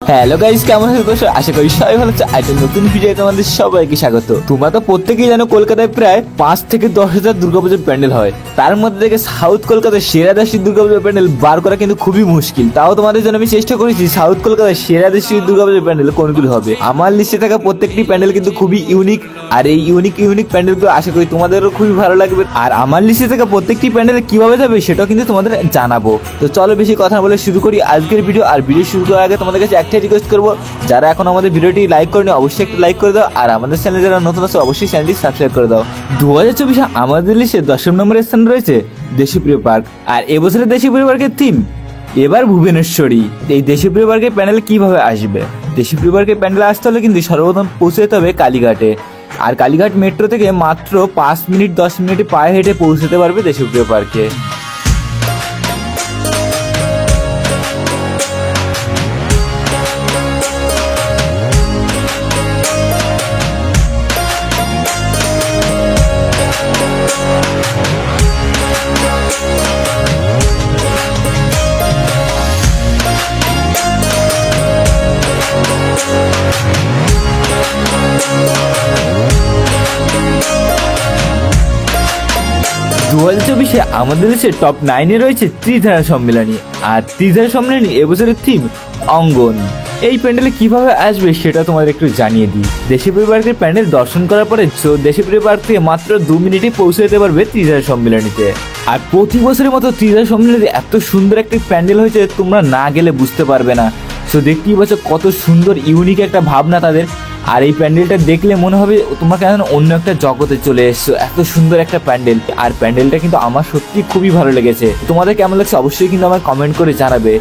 Hello guys, কেমন আছো তোমরা? আশা করি সবাই ভালো আছো। একটা নতুন ভিডিও তোমাদের সবাইকে স্বাগত। তোমরা তো প্রত্যেকেই জানো কলকাতায় প্রায় 5 থেকে 10,000 দুর্গাপূজার প্যান্ডেল হয়। তার মধ্যে থেকে সাউথ কলকাতার সেরা দেশি দুর্গাপূজার প্যান্ডেল বার করা কিন্তু খুবই মুশকিল। তাও তোমাদের জন্য আমি চেষ্টা করেছি সাউথ কলকাতার সেরা দেশি দুর্গাপূজার প্যান্ডেল কোনগুলো হবে। আমার লিস্টে থাকা প্রত্যেকটি প্যান্ডেল কিন্তু খুবই ইউনিক, আর এই ইউনিক প্যান্ডেলগুলো আশা করি তোমাদেরও খুবই ভালো লাগবে। আর আমার লিস্টে থাকা প্রত্যেকটি প্যান্ডেল কিভাবে যাবে সেটাও কিন্তু তোমাদের জানাবো। তো চলো বেশি কথা বলে শুরু করি আজকের ভিডিও। আর ভিডিও শুরু করার আগে তোমাদের কাছে একটাই রিকোয়েস্ট করবো, যারা এখন আমাদের ভিডিওটি লাইক করেনি অবশ্যই একটা লাইক করে দাও, আর আমাদের চ্যানেলে যারা নতুন আছে অবশ্যই চ্যানেলটি সাবস্ক্রাইব করে দাও। 2024 আমাদের লিস্টে 10 নম্বরের স্থান রয়েছে দেশপ্রিয় পার্ক। আর এবছরের দেশপ্রিয় পার্কের থিম এবার ভুবনেশ্বরী। এই দেশপ্রিয় পার্কের প্যান্ডেল কিভাবে আসবে? দেশপ্রিয় পার্কের প্যান্ডেল আসতে হলে কিন্তু সর্বপ্রথম পৌঁছে যেতে হবে কালীঘাটে। আর কালীঘাট মেট্রো থেকে মাত্র 5 মিনিট 10 মিনিটে পায়ে হেঁটে পৌঁছতে পারবে দেশপ্রিয় পার্কে। 2024 আমাদের দেশে টপ 9 রয়েছে ত্রিধারা সম্মেলনী। আর ত্রিধারা সম্মেলনী এবছরের থিম অঙ্গন। এই প্যান্ডেলে কিভাবে আসবে সেটা তোমাদের একটু জানিয়ে দিই। দেশপ্রিয় পার্কের প্যান্ডেল দর্শন করার পরে দেশপ্রিয় পার্ক থেকে মাত্র 2 মিনিটে পৌঁছে যেতে পারবে ত্রিধারা সম্মেলনীতে। আর প্রতি বছরের মতো ত্রিধারা সম্মেলনীতে এত সুন্দর একটা প্যান্ডেল হয়েছে, তোমরা না গেলে বুঝতে পারবে না। তো দেখতেই পাচ্ছ কত সুন্দর ইউনিক একটা ভাবনা তাদের। আর এই প্যান্ডেলটা দেখলে মনে হবে তোমরা কেন অন্য একটা জগতে চলে এসছো, এত সুন্দর একটা প্যান্ডেল। আর প্যান্ডেলটা কিন্তু আমার সত্যি খুবই ভালো লেগেছে। তোমাদের কেমন লাগছে অবশ্যই কিন্তু আমার কমেন্ট করে জানাবে।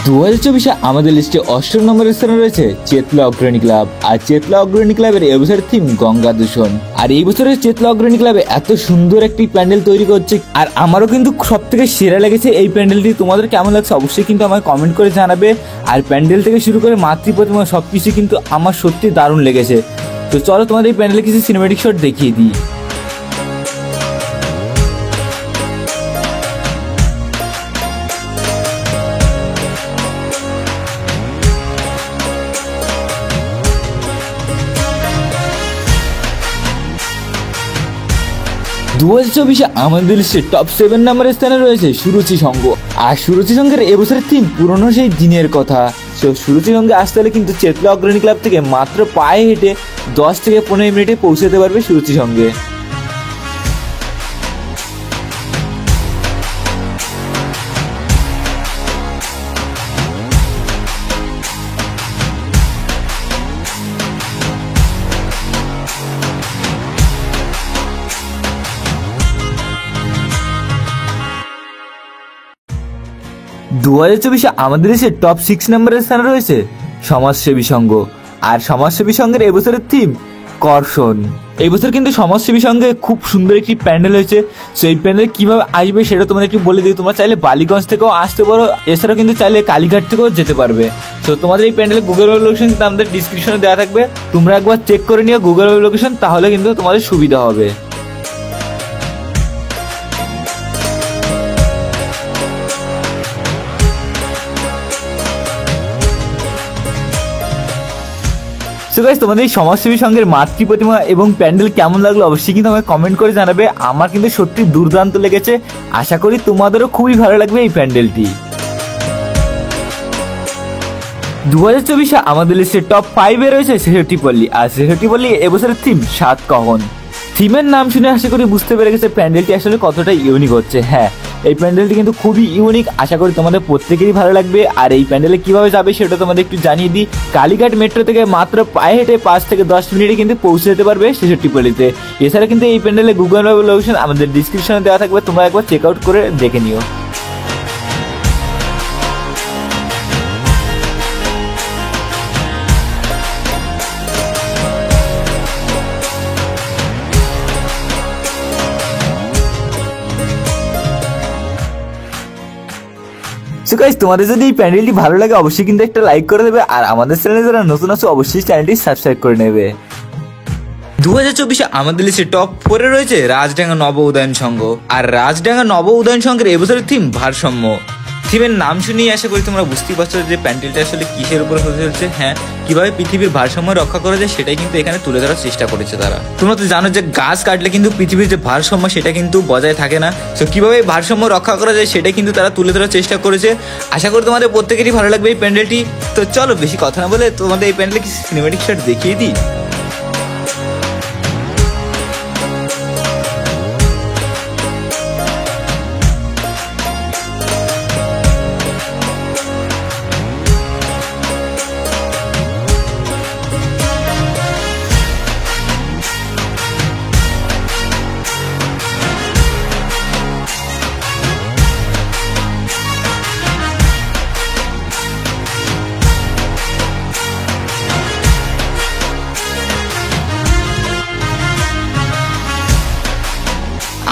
দু 2024 আমাদের লিস্টে 8 নম্বরের স্থানে রয়েছে চেতলা অগ্রণী ক্লাব। আর চেতলা অগ্রণী ক্লাবের এবছরের থিম গঙ্গা দূষণ। আর এই বছরের চেতলা অগ্রণী ক্লাবে এত সুন্দর একটি প্যান্ডেল তৈরি করছে, আর আমারও কিন্তু সব থেকে সেরা লেগেছে এই প্যান্ডেলটি। তোমাদের কেমন লাগছে অবশ্যই কিন্তু আমায় কমেন্ট করে জানাবে। আর প্যান্ডেল থেকে শুরু করে মাতৃ প্রতিমা সবকিছু কিন্তু আমার সত্যি দারুণ লেগেছে। তো চলো তোমাদের এই প্যান্ডেলে কিছু সিনেমেটিক শট দেখিয়ে দিই। 2024 আমাদের লিস্টে টপ 7 নম্বরের স্থানে রয়েছে সুরুচি সংঘ। আর সুরুচি সংঘের এবছরের থিম পুরনো সেই দিনের কথা। সুরুচি সংঘে আসতে হলে কিন্তু চেতলা অগ্রণী ক্লাব থেকে মাত্র পায়ে হেঁটে 10 থেকে 15 মিনিটে পৌঁছে যেতে পারবে সুরুচি সংঘে। দু 2024 আমাদের দেশে টপ 6 নম্বরের স্থানে রয়েছে সমাজসেবী সংঘ। আর সমাজসেবী সংঘের এবছরের থিম কর্ষণ। এই বছর কিন্তু সমাজসেবী সংঘে খুব সুন্দর একটি প্যান্ডেল হয়েছে। সেই প্যান্ডেল কিভাবে আসবে সেটা তোমাদের একটু বলে দিই। তোমরা চাইলে বালিগঞ্জ থেকেও আসতে পারো, এছাড়াও কিন্তু চাইলে কালীঘাট থেকেও যেতে পারবে। তো তোমাদের এই প্যান্ডেলের গুগল ম্যাপ লোকেশন কিন্তু আমাদের ডিসক্রিপশনে দেওয়া থাকবে, তোমরা একবার চেক করে নিও গুগল ম্যাপ লোকেশন, তাহলে কিন্তু তোমাদের সুবিধা হবে। সো গাইস, তোমাদের এই সমাজসেবী সংঘের মাতৃ প্রতিমা এবং প্যান্ডেল কেমন লাগলো অবশ্যই কিন্তু আমাকে কমেন্ট করে জানাবে। আমার কিন্তু সত্যি দুর্দান্ত লেগেছে, আশা করি তোমাদেরও খুবই ভালো লাগবে এই প্যান্ডেলটি। 2024 আমাদের লিস্টে টপ 5 রয়েছে শেহটিপল্লী। আর শেহটিপল্লী এবছরের থিম সাতকাহন। থিমের নাম শুনে আশা করি বুঝতে পেরে গেছে প্যান্ডেলটি আসলে কতটা ইউনিক হচ্ছে। হ্যাঁ, এই প্যান্ডেলটি কিন্তু খুবই ইউনিক, আশা করি তোমাদের প্রত্যেকেরই ভালো লাগবে। আর এই প্যান্ডেলে কিভাবে যাবে সেটা তোমাদের একটু জানিয়ে দিই। কালীঘাট মেট্রো থেকে মাত্র পায়ে হেঁটে 5 থেকে 10 মিনিটে কিন্তু পৌঁছে যেতে পারবে শেষট্টিপল্লিতে। এছাড়া কিন্তু এই প্যান্ডেলে গুগল ম্যাপ লোকেশন আমাদের ডিসক্রিপশনে দেওয়া থাকবে, তোমরা একবার চেক আউট করে দেখে নিও। সো গাইস, তোমাদের যদি এই প্যান্ডেলটি ভালো লাগে অবশ্যই কিন্তু একটা লাইক করে দেবে, আর আমাদের চ্যানেলে যারা নতুন আছে অবশ্যই চ্যানেলটি সাবস্ক্রাইব করে নেবে। 2024 আমাদের লিস্টে টপ 4 রয়েছে রাজডাঙ্গা নব উদয়ন সংঘ। আর রাজডাঙ্গা নব উদয়ন সংঘের এবছরের থিম ভারসাম্য। থিমের নাম শুনেই আশা করি তোমরা বুঝতেই পারছো যে প্যান্ডেলটা আসলে কিসের উপর হতে চলছে। হ্যাঁ, কিভাবে পৃথিবীর ভারসাম্য রক্ষা করা যায় সেটাই কিন্তু এখানে তুলে ধরার চেষ্টা করেছে তারা। তোমরা তো জানো যে গাছ কাটলে কিন্তু পৃথিবীর যে ভারসাম্য সেটা কিন্তু বজায় থাকে না। তো কিভাবে ভারসাম্য রক্ষা করা যায় সেটাই কিন্তু তারা তুলে ধরার চেষ্টা করেছে। আশা করি তোমাদের প্রত্যেকেরই ভালো লাগবে এই প্যান্ডেলটি। তো চলো বেশি কথা না বলে তোমাদের এই প্যান্ডেলে কি সিনেমেটিক শট দেখিয়ে দিই।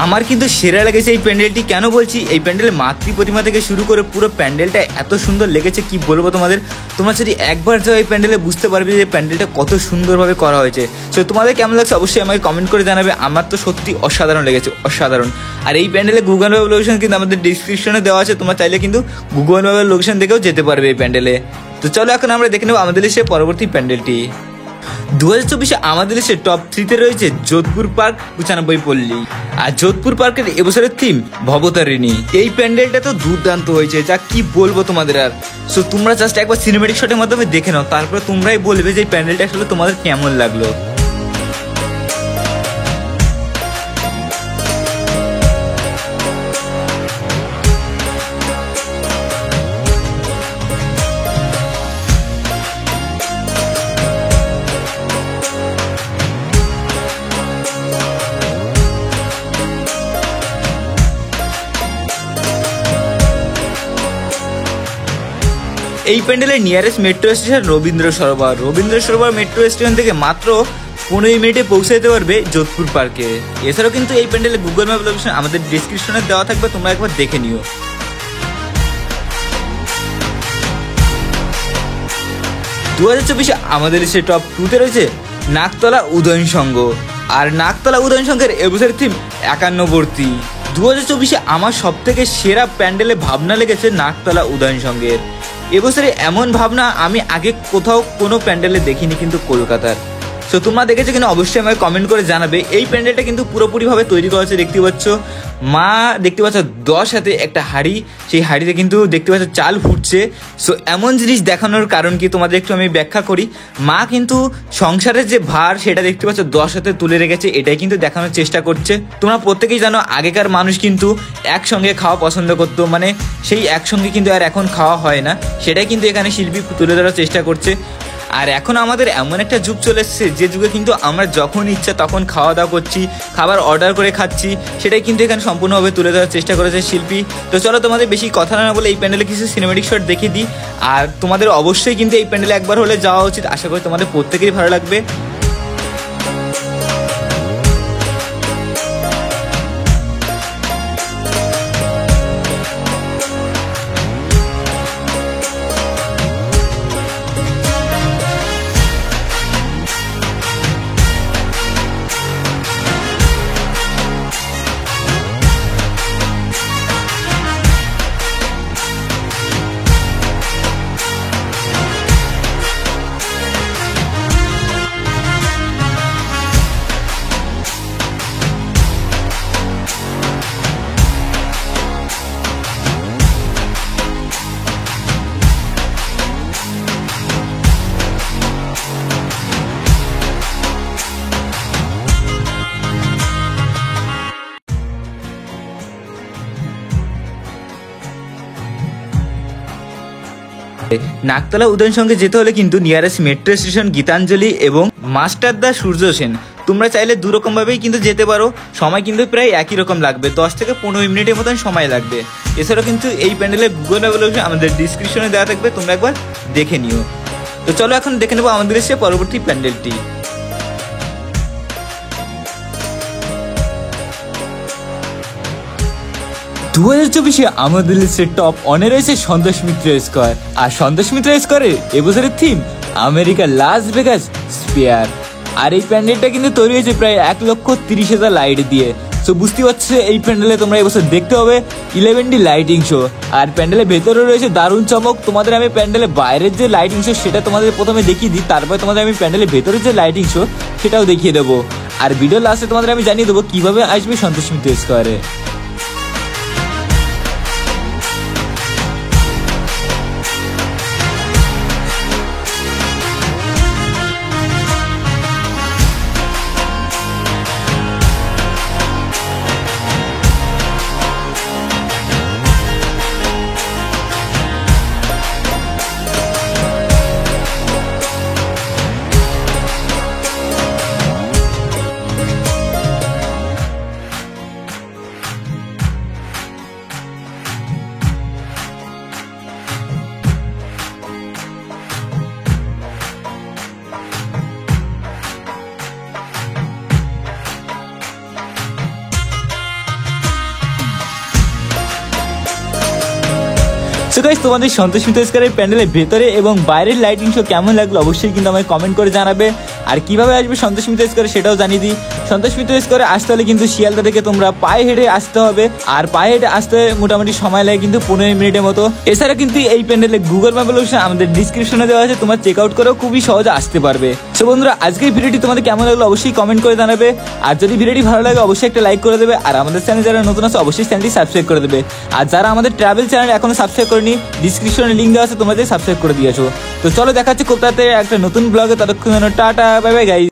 আমার কিন্তু সেরা লেগেছে এই প্যান্ডেলটি। কেন বলছি, এই প্যান্ডেলের মাতৃ প্রতিমা থেকে শুরু করে পুরো প্যান্ডেলটা এত সুন্দর লেগেছে কি বলবো তোমাদের। তোমরা যদি একবার যাও এই প্যান্ডেলে বুঝতে পারবে যে প্যান্ডেলটা কত সুন্দরভাবে করা হয়েছে। সো তোমাদের কেমন লাগছে অবশ্যই আমাকে কমেন্ট করে জানাবে। আমার তো সত্যি অসাধারণ লেগেছে, অসাধারণ। আর এই প্যান্ডেলে গুগল ম্যাপ লোকেশন কিন্তু আমাদের ডিসক্রিপশনে দেওয়া আছে, তোমরা চাইলে কিন্তু গুগল ম্যাপের লোকেশন দেখেও যেতে পারবে এই প্যান্ডেলে। তো চলো এখন আমরা দেখে নেবো আমাদের লিস্টে পরবর্তী প্যান্ডেলটি। 2024 আমাদের লিস্টে টপ 3 রয়েছে যোধপুর পার্ক 95 পল্লী। আর যোধপুর পার্কের এবছরের থিম ভবতারিণী। এই প্যান্ডেলটা তো দুর্দান্ত হয়েছে, যা কি বলবো তোমাদের। আর সো তোমরা জাস্ট একবার সিনেমেটিক শটের মাধ্যমে দেখে নাও, তারপরে তোমরাই বলবে যে এই প্যান্ডেলটা আসলে তোমাদের কেমন লাগলো। এই প্যান্ডেলের nearest metro station Rabindra Sarobar metro station থেকে মাত্র 15 মিনিটে পৌঁছে যেতে পারবে যোধপুর পার্কে। এছাড়াও কিন্তু এই প্যান্ডেলের গুগল ম্যাপ লোকেশন আমাদের ডিসক্রিপশনে দেওয়া থাকবে, তোমরা একবার দেখে নিও। 2024 আমাদের লিস্টে টপ 2 রয়েছে নাকতলা উদয়ন সংঘ। আর নাকতলা উদয়ন সংঘের এবছরের থিম একান্নবর্তী। 2024 আমার সব থেকে সেরা প্যান্ডেলে ভাবনা লেগেছে নাকতলা উদয়ন সংঘের। এবছরে এমন ভাবনা আমি আগে কোথাও কোনো প্যান্ডেলে দেখিনি কিন্তু কলকাতার। সো তোমরা দেখেছো কিনা অবশ্যই আমাকে কমেন্ট করে জানাবে। এই প্যান্ডেলটা কিন্তু পুরোপুরিভাবে তৈরি করা হচ্ছে। দেখতে পাচ্ছ মা, দেখতে পাচ্ছ 10 হাতে একটা হাঁড়ি, সেই হাঁড়িতে কিন্তু দেখতে পাচ্ছ চাল ফুটছে। সো এমন জিনিস দেখানোর কারণ কি তোমাদের একটু আমি ব্যাখ্যা করি। মা কিন্তু সংসারের যে ভার সেটা দেখতে পাচ্ছ 10 হাতে তুলে রেখেছে, এটাই কিন্তু দেখানোর চেষ্টা করছে। তোমরা প্রত্যেকেই জানো আগেকার মানুষ কিন্তু একসঙ্গে খাওয়া পছন্দ করতো, মানে সেই একসঙ্গে কিন্তু আর এখন খাওয়া হয় না, সেটাই কিন্তু এখানে শিল্পী তুলে ধরার চেষ্টা করছে। আর এখন আমাদের এমন একটা যুগ চলে এসেছে যে যুগে কিন্তু আমরা যখন ইচ্ছা তখন খাওয়া দাওয়া করছি, খাবার অর্ডার করে খাচ্ছি, সেটাই কিন্তু এখানে সম্পূর্ণভাবে তুলে ধরার চেষ্টা করেছে শিল্পী। তো চলো তোমাদের বেশি কথা না বলে এই প্যান্ডেলে কিছু সিনেমেটিক শট দেখিয়ে দিই। আর তোমাদের অবশ্যই কিন্তু এই প্যান্ডেলে একবার হলে যাওয়া উচিত, আশা করি তোমাদের প্রত্যেকেরই ভালো লাগবে। নাকতলা উদয়ন সঙ্গে যেতে হলে কিন্তু নিয়ারেস্ট মেট্রো স্টেশন গীতাঞ্জলি এবং মাস্টারদা সূর্য সেন। তোমরা চাইলে দুরকম ভাবেই কিন্তু যেতে পারো, সময় কিন্তু প্রায় একই রকম লাগবে, 10 থেকে 15 মিনিটের মতন সময় লাগবে। এছাড়াও কিন্তু এই প্যান্ডেলের গুগল ম্যাপ লোকেশন আমাদের ডিসক্রিপশনে দেওয়া থাকবে, তোমরা একবার দেখে নিও। তো চলো এখন দেখে নেবো আমাদের এসে পরবর্তী প্যান্ডেলটি। 2024 2024 আমাদের লিস্টের টপ অনে রয়েছে সন্তোষ মিত্র স্কোয়ার। আর সন্তোষ মিত্র স্কোয়ারের এবছরের theme America Las Vegas sphere. আর এই প্যান্ডেলটা কিন্তু তৈরি হয়েছে প্রায় 1,30,000 লাইট দিয়ে। সো বুঝতে পারছো এই প্যান্ডেলে তোমরা এবছর দেখতে হবে 11D লাইটিং শো। আর প্যান্ডেলের ভেতরে রয়েছে দারুণ চমক। তোমাদের আমি প্যান্ডেলের বাইরের যে লাইটিং শো সেটা তোমাদের প্রথমে দেখিয়ে দিই, তারপরে তোমাদের আমি প্যান্ডেলের ভেতরের যে লাইটিং শো সেটাও দেখিয়ে দেবো। আর ভিডিও লাস্টে তোমাদের আমি জানিয়ে দেবো কিভাবে আসবে সন্তোষ মিত্র স্কোয়ারে। সো গাইস, তোমাদের সন্তোষ মিত্র স্কোয়ারের প্যান্ডেলের ভেতরে এবং বাইরের লাইটিং শো কেমন লাগলো অবশ্যই কিন্তু আমাকে কমেন্ট করে জানাবে। আর কিভাবে আসবে সন্তোষ মিত্র স্কোয়ারে সেটাও জানিয়ে দিই। সন্তোষ মিত্র স্কোয়ারে আসতে হলে কিন্তু শিয়ালদা থেকে তোমরা পায়ে হেঁটে আসতে হবে। আর পায়ে হেঁটে আসতে মোটামুটি সময় লাগে কিন্তু 15 মিনিটের মতো। এছাড়া কিন্তু এই প্যান্ডেলে গুগল ম্যাপ লোকেশন আমাদের ডিসক্রিপশনে দেওয়া আছে, তোমরা চেক আউট করেও খুবই সহজে আসতে পারবে। সো বন্ধুরা, আজকের ভিডিওটি তোমাদের কেমন লাগলো অবশ্যই কমেন্ট করে জানাবে। আর যদি ভিডিওটি ভালো লাগে অবশ্যই একটা লাইক করে দেবে। আর আমাদের চ্যানেল যারা নতুন আছে অবশ্যই চ্যানেলটি সাবস্ক্রাইব করে দেবে। আর যারা আমাদের ট্রাভেল চ্যানেল এখনো সাবস্ক্রাইব করেনি, ডিসক্রিপশনে লিঙ্ক দেওয়া আছে, তোমাদের সাবস্ক্রাইব করে দিয়েছো। তো চলো দেখা হচ্ছে কোথাতে একটা নতুন ব্লগে, ততক্ষণ টাটা, বাই বাই গাইস।